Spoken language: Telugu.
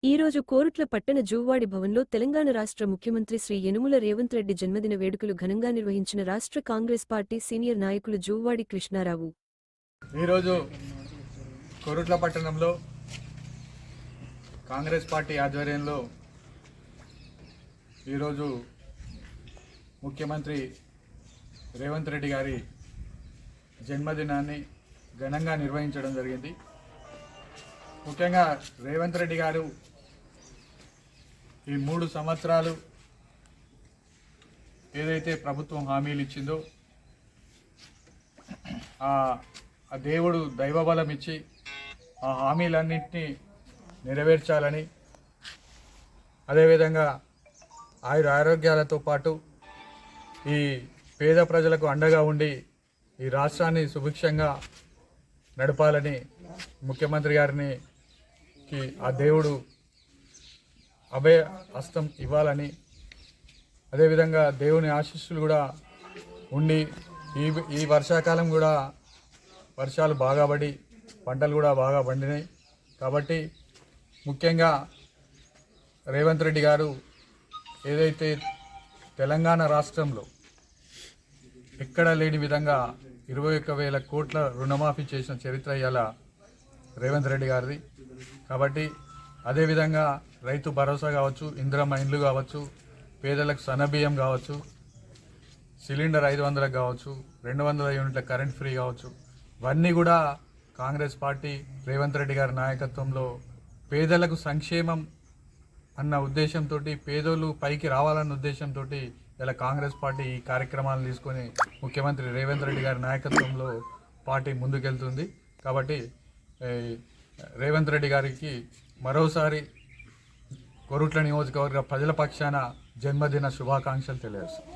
ఈ రోజు కోరుట్ల పట్టణ జూవ్వాడి భవన్లో తెలంగాణ రాష్ట్ర ముఖ్యమంత్రి శ్రీ యనుమల రేవంత్ రెడ్డి జన్మదిన వేడుకలు ఘనంగా నిర్వహించిన రాష్ట్ర కాంగ్రెస్ పార్టీ సీనియర్ నాయకులు జూవ్వాడి కృష్ణారావు. ఈరోజు కోరుట్ల పట్టణంలో కాంగ్రెస్ పార్టీ ఆధ్వర్యంలో ఈరోజు ముఖ్యమంత్రి రేవంత్ రెడ్డి గారి జన్మదినాన్ని ఘనంగా నిర్వహించడం జరిగింది. ముఖ్యంగా రేవంత్ రెడ్డి గారు ఈ 3 సంవత్సరాలు ఏదైతే ప్రభుత్వం హామీలు ఇచ్చిందో ఆ దేవుడు దైవబలం ఇచ్చి ఆ హామీలన్నింటినీ నెరవేర్చాలని, అదేవిధంగా ఆరోగ్యాలతో పాటు ఈ పేద ప్రజలకు అండగా ఉండి ఈ రాష్ట్రాన్ని సుభిక్షంగా నడపాలని ముఖ్యమంత్రి గారిని ఆ దేవుడు అభయ హస్తం ఇవ్వాలని, అదేవిధంగా దేవుని ఆశీస్సులు కూడా ఉండి ఈ వర్షాకాలం కూడా వర్షాలు బాగా పడి పంటలు కూడా బాగా పండినాయి. కాబట్టి ముఖ్యంగా రేవంత్ రెడ్డి గారు ఏదైతే తెలంగాణ రాష్ట్రంలో ఎక్కడా లేని విధంగా 21,000 కోట్ల రుణమాఫీ చేసిన చరిత్ర ఇవాళ రేవంత్ రెడ్డి గారిది. కాబట్టి అదేవిధంగా రైతు భరోసా కావచ్చు, ఇందిరమ్మ ఇండ్లు కావచ్చు, పేదలకు సన్నబియ్యం కావచ్చు, సిలిండర్ 500 కావచ్చు, 200 యూనిట్ల కరెంట్ ఫ్రీ కావచ్చు, ఇవన్నీ కూడా కాంగ్రెస్ పార్టీ రేవంత్ రెడ్డి గారి నాయకత్వంలో పేదలకు సంక్షేమం అన్న ఉద్దేశంతో, పేదోళ్ళు పైకి రావాలన్న ఉద్దేశంతో ఇలా కాంగ్రెస్ పార్టీ ఈ కార్యక్రమాలను తీసుకొని ముఖ్యమంత్రి రేవంత్ రెడ్డి గారి నాయకత్వంలో పార్టీ ముందుకెళ్తుంది. కాబట్టి రేవంత్ రెడ్డి గారికి మరోసారి కోరుట్ల నియోజకవర్గ ప్రజల పక్షాన జన్మదిన శుభాకాంక్షలు తెలియజేస్తాను.